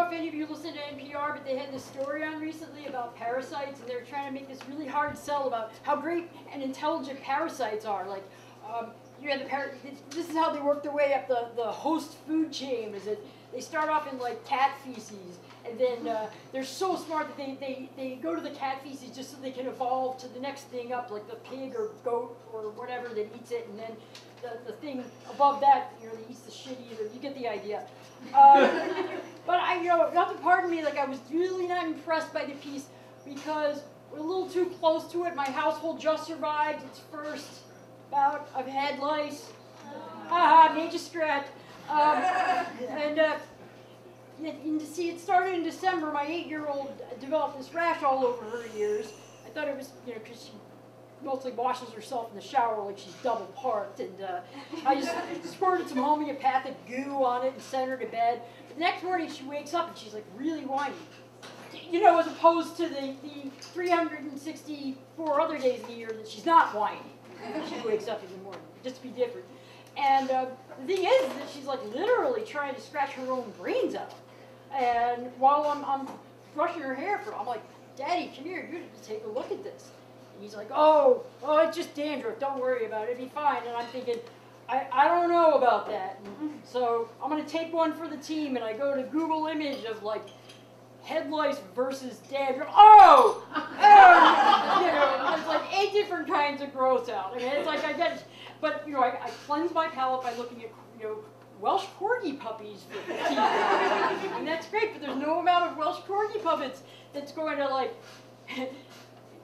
if any of you listen to NPR, but they had this story on recently about parasites, and they were trying to make this really hard sell about how great and intelligent parasites are. Like, you have this is how they work their way up the host food chain. Is that they start off in like cat feces, and then they're so smart that they go to the cat feces just so they can evolve to the next thing up, like the pig or goat or whatever that eats it, and then the thing above that, you know, that eats the shit eater. You get the idea. But you know, not to pardon me, like I was really not impressed by the piece because we're a little too close to it. My household just survived its first bout of head lice. Haha, major stretch. And to see, it started in December. My 8-year-old developed this rash all over her ears. I thought it was, you know, because she mostly washes herself in the shower like she's double parked. And I just squirted some homeopathic goo on it and sent her to bed. But the next morning she wakes up and she's like really whiny. You know, as opposed to the 364 other days of the year that she's not whiny. She wakes up in the morning, just to be different. And the thing is that she's like literally trying to scratch her own brains out. And while I'm brushing her hair for her, I'm like, Daddy, come here, you need to take a look at this. And he's like, oh, it's just dandruff, don't worry about it, it'll be fine. And I'm thinking, I don't know about that. And so I'm going to take one for the team, and I go to Google image of like head lice versus dandruff. Oh! You know, it's like 8 different kinds of growth out. I mean, it's like I get, but you know, I cleanse my palate by looking at, you know, Welsh Corgi puppies for the teeth. And that's great, but there's no amount of Welsh Corgi puppies that's going to like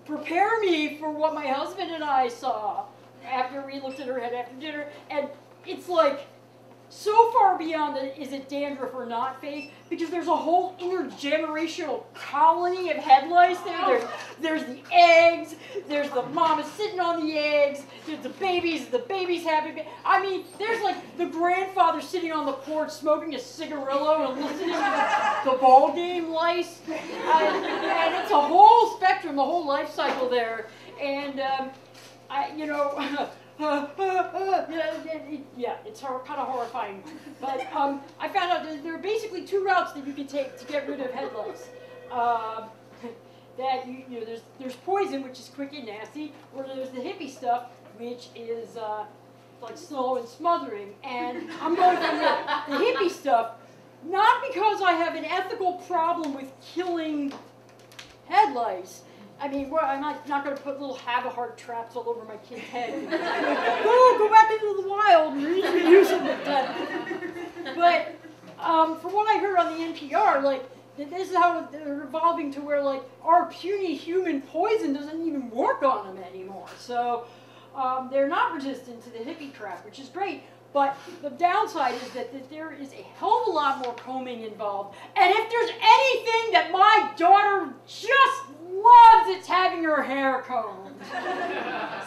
prepare me for what my husband and I saw after we looked at her head after dinner. And it's like so far beyond the is it dandruff or not phase, because there's a whole intergenerational colony of head lice there. There's the eggs, there's the mama sitting on the eggs, there's the babies having, I mean, there's like the grandfather sitting on the porch smoking a cigarillo and listening to the ball game lice. And it's a whole spectrum, the whole life cycle there. And, you know, yeah, it's kind of horrifying. But I found out that there are basically 2 routes that you can take to get rid of head lice. That you know, there's poison, which is quick and nasty, or there's the hippie stuff, which is like slow and smothering. And I'm going for the hippie stuff, not because I have an ethical problem with killing head lice. I mean, well, I'm not going to put little have-a-heart traps all over my kid's head. Go back into the wild and reuse them. But from what I heard on the NPR, like, this is how they're evolving to where, like, our puny human poison doesn't even work on them anymore. So they're not resistant to the hippie crap, which is great. But the downside is that there is a hell of a lot more combing involved. And if there's anything that my daughter just loves, it's having her hair combed.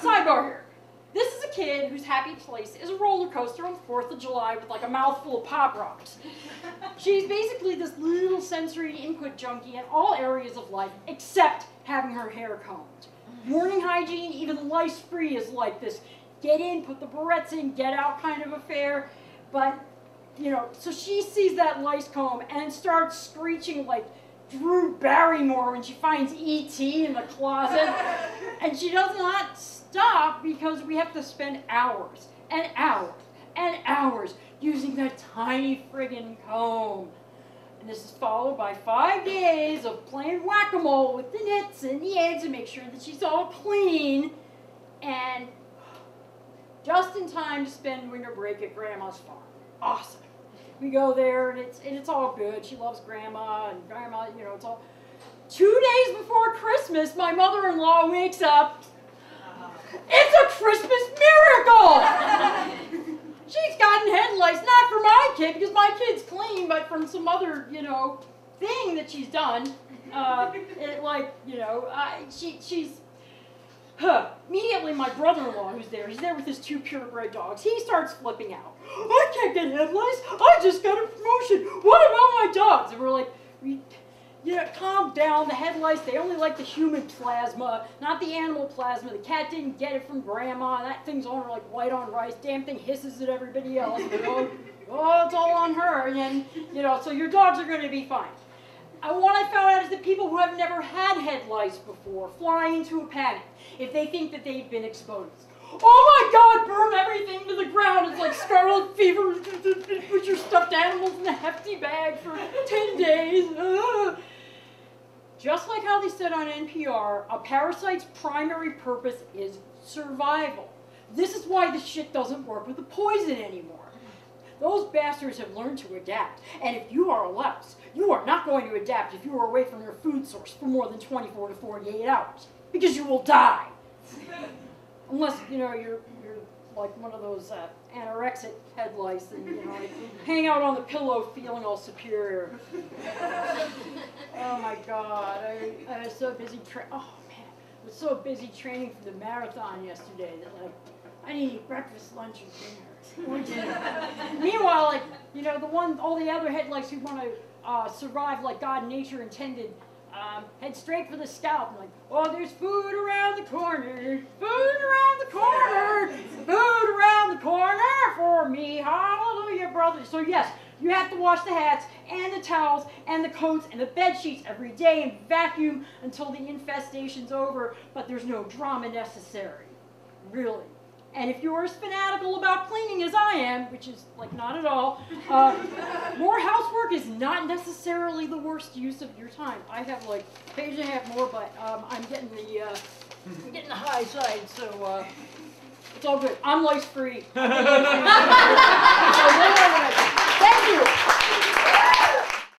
Sidebar here. This is a kid whose happy place is a roller coaster on the 4th of July with like a mouthful of Pop Rocks. She's basically this little sensory input junkie in all areas of life except having her hair combed. Morning hygiene, even lice-free, is like this get in, put the barrettes in, get out kind of affair. But, you know, so she sees that lice comb and starts screeching like Drew Barrymore when she finds E.T. in the closet. And she does not stop because we have to spend hours and hours and hours using that tiny friggin' comb. And this is followed by 5 days of playing whack-a-mole with the nits and the eggs to make sure that she's all clean. And just in time to spend winter break at Grandma's farm. Awesome. We go there and it's all good. She loves Grandma, and Grandma, you know, it's all. 2 days before Christmas, my mother-in-law wakes up. It's a Christmas miracle! She's gotten head lice, not from my kid, because my kid's clean, but from some other, you know, thing that she's done. She's. Immediately, my brother-in-law, who's there, he's there with his 2 purebred dogs. He starts flipping out. I can't get head lice. I just got a promotion. What about my dogs? And we're like, calm down. The head lice, they only like the human plasma, not the animal plasma. The cat didn't get it from Grandma. That thing's on her like white on rice. Damn thing hisses at everybody else. You know? Oh, it's all on her. And then, you know, so your dogs are going to be fine. And what I found out is that people who have never had head lice before fly into a panic if they think that they've been exposed. Oh my God, burn everything to the ground. It's like scarlet fever. Put your stuffed animals in a hefty bag for 10 days. Ugh. Just like how they said on NPR, a parasite's primary purpose is survival. This is why this shit doesn't work with the poison anymore. Those bastards have learned to adapt. And if you are a louse, you are not going to adapt if you are away from your food source for more than 24 to 48 hours. Because you will die. Unless, you know, you're like one of those anorexic head lice and, you know, hang out on the pillow feeling all superior. Oh my God, I was so busy I was so busy training for the marathon yesterday that, like, I didn't eat breakfast, lunch, or dinner. Meanwhile, like, you know, all the other head lice who want to survive like God and nature intended, head straight for the scalp. I'm like, oh, there's food around the corner, food around the corner, food around the corner for me, hallelujah, brother. So yes, you have to wash the hats and the towels and the coats and the bed sheets every day and vacuum until the infestation's over, but there's no drama necessary, really. And if you're as fanatical about cleaning as I am, which is like not at all, more housework is not necessarily the worst use of your time. I have like a page and a half more, but I'm getting the high side, so it's all good. I'm lice free. So